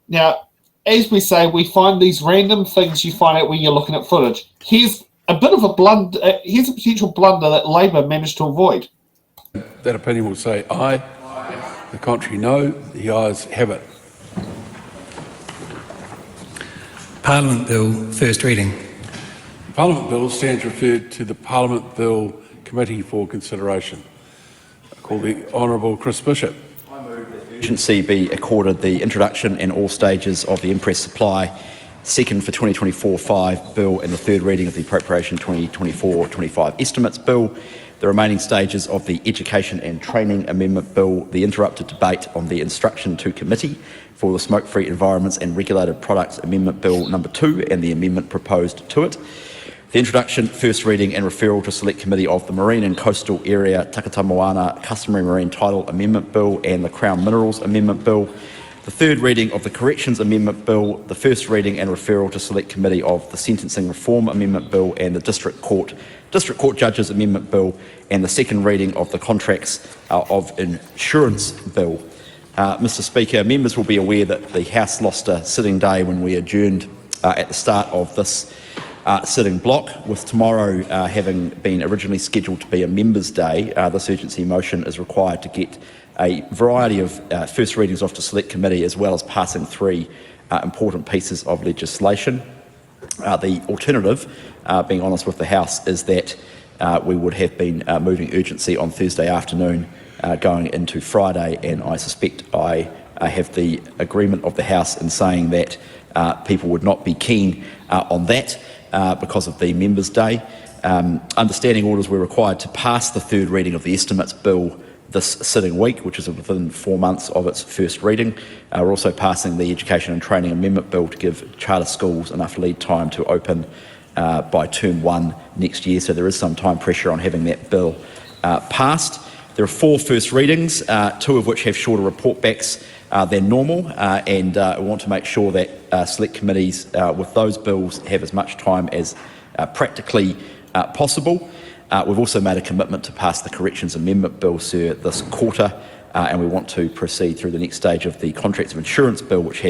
Now, as we say, we find these random things you find out when you're looking at footage. Here's a bit of a blunder. Here's a potential blunder that Labour managed to avoid. That opinion will say aye. The contrary, no. The ayes have it. Parliament Bill, first reading. The Parliament Bill stands referred to the Parliament Bill Committee for consideration. I call the Honourable Chris Bishop. I move that urgency be accorded the introduction in all stages of the Impress Supply second for 2024-5 Bill and the third reading of the Appropriation 2024-25 Estimates Bill, the remaining stages of the Education and Training Amendment Bill, the interrupted debate on the Instruction to Committee for the Smoke-Free Environments and Regulated Products Amendment Bill number 2 and the amendment proposed to it, the introduction, first reading and referral to Select Committee of the Marine and Coastal Area Takata Moana Customary Marine Title Amendment Bill and the Crown Minerals Amendment Bill, the third reading of the Corrections Amendment Bill, the first reading and referral to Select Committee of the Sentencing Reform Amendment Bill and the District Court Judges Amendment Bill, and the second reading of the Contracts of Insurance Bill. Mr Speaker, members will be aware that the House lost a sitting day when we adjourned at the start of this sitting block. With tomorrow having been originally scheduled to be a members' day, this urgency motion is required to get a variety of first readings off to Select Committee, as well as passing three important pieces of legislation. The alternative, being honest with the House, is that we would have been moving urgency on Thursday afternoon going into Friday, and I suspect I have the agreement of the House in saying that people would not be keen on that because of the Members' Day. Understanding orders were required to pass the third reading of the Estimates Bill this sitting week, which is within 4 months of its first reading. We're also passing the Education and Training Amendment Bill to give charter schools enough lead time to open by term 1 next year, so there is some time pressure on having that bill passed. There are 4 first readings, 2 of which have shorter report backs than normal, and we want to make sure that select committees with those bills have as much time as practically possible. We've also made a commitment to pass the Corrections Amendment Bill, sir, this quarter, and we want to proceed through the next stage of the Contracts of Insurance Bill, which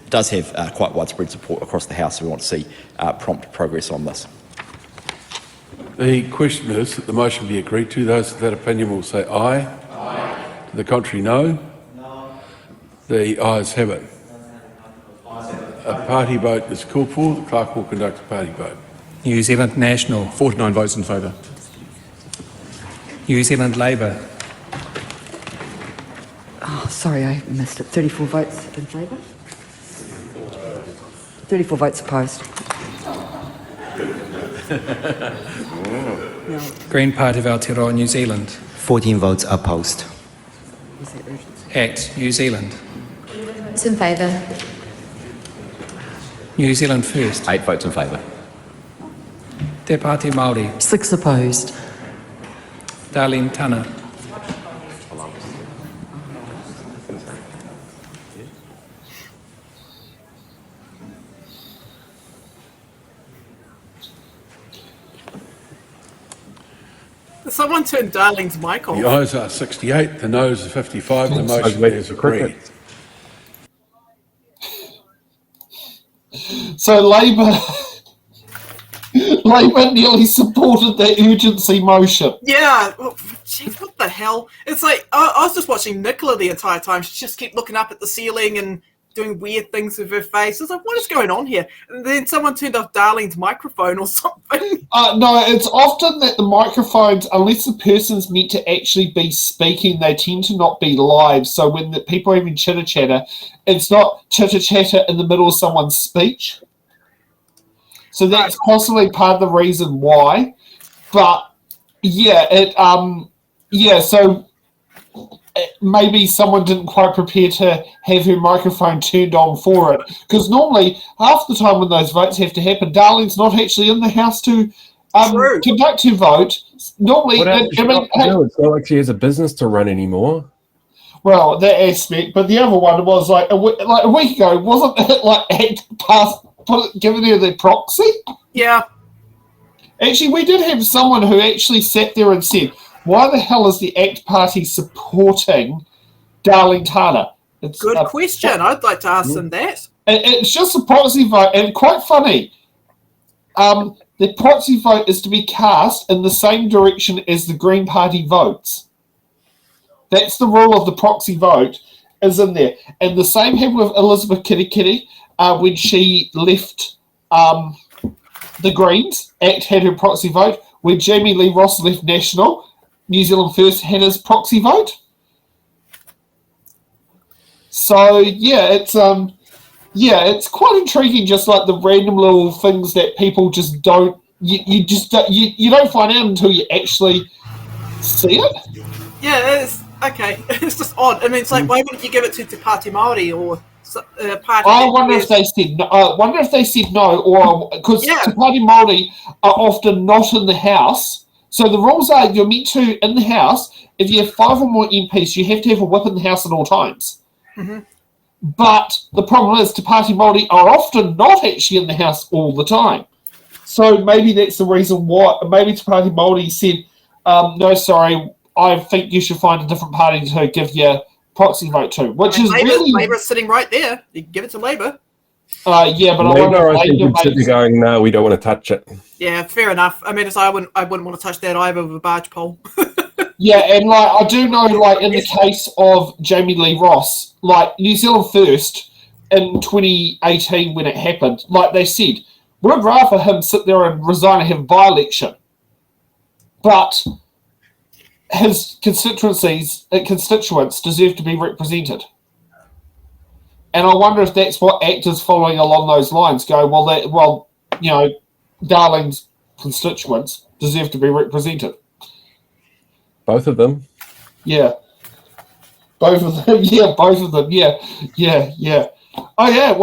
does have quite widespread support across the House, so we want to see prompt progress on this. The question is that the motion be agreed to. Those of that opinion will say aye. Aye. To the contrary, no. No. The ayes have it. A party vote is called for. The clerk will conduct a party vote. New Zealand National. 49 votes in favour. New Zealand Labour. Oh, sorry, I missed it. 34 votes in favour. 34 votes opposed. No. Green Party of Aotearoa, New Zealand. 14 votes opposed. ACT, New Zealand. It's in favour. New Zealand First. 8 votes in favour. Te Pāti Māori. 6 opposed. Darlene Tana. Someone turned Darlene's mic off. The ayes are 68, the noes are 55, the motion is agreed. So Labour nearly supported the urgency motion. Yeah, well, geez, what the hell? It's like, I was just watching Nicola the entire time. She just kept looking up at the ceiling and doing weird things with her face. I was like, what is going on here? And then someone turned off Darlene's microphone or something. No, it's often that the microphones, unless the person's meant to actually be speaking, they tend to not be live. So when the people are having chitter-chatter, it's not chitter-chatter in the middle of someone's speech. So that's possibly part of the reason why. But so maybe someone didn't quite prepare to have her microphone turned on for it. Because normally, half the time when those votes have to happen, Darlene's not actually in the House to conduct her vote. Normally, it's not like she has a business to run anymore. Well, that aspect, but the other one was like a week ago, wasn't it like giving her the proxy? Yeah. Actually, we did have someone who actually sat there and said, why the hell is the ACT Party supporting Darlene Tana? It's Good question. I'd like to ask them that. It's just a proxy vote, and quite funny. The proxy vote is to be cast in the same direction as the Green Party votes. That's the rule of the proxy vote, is in there. And the same happened with Elizabeth Kitty when she left the Greens. ACT had her proxy vote. When Jamie Lee Ross left National, New Zealand First had his proxy vote. So it's quite intriguing. Just like the random little things that people just don't. You don't find out until you actually see it. Yeah, it's okay. It's just odd. I mean, it's like, why wouldn't you give it to Te Pāti Māori or party? I wonder if they said no. Or because Te Pāti Māori are often not in the House. So the rules are you're meant to in the House. If you have 5 or more MPs, you have to have a whip in the House at all times. Mm-hmm. But the problem is, Te Pāti Māori are often not actually in the House all the time. So maybe that's the reason why. Maybe Te Pāti Māori said, no, sorry, I think you should find a different party to give your proxy vote to. Which is really... Labour's sitting right there. You can give it to Labour. But I think would sit there going, no, we don't want to touch it. Yeah, fair enough. I mean, I wouldn't want to touch that either with a barge pole. Yeah, and I do know, in the case of Jamie Lee Ross, New Zealand First in 2018 when it happened, they said, we'd rather him sit there and resign and have a by-election. But his constituents deserve to be represented. And I wonder if that's what ACT is following along those lines, go, Darling's constituents deserve to be represented. Both of them. Yeah. Both of them. Yeah, both of them. Yeah. Oh, yeah.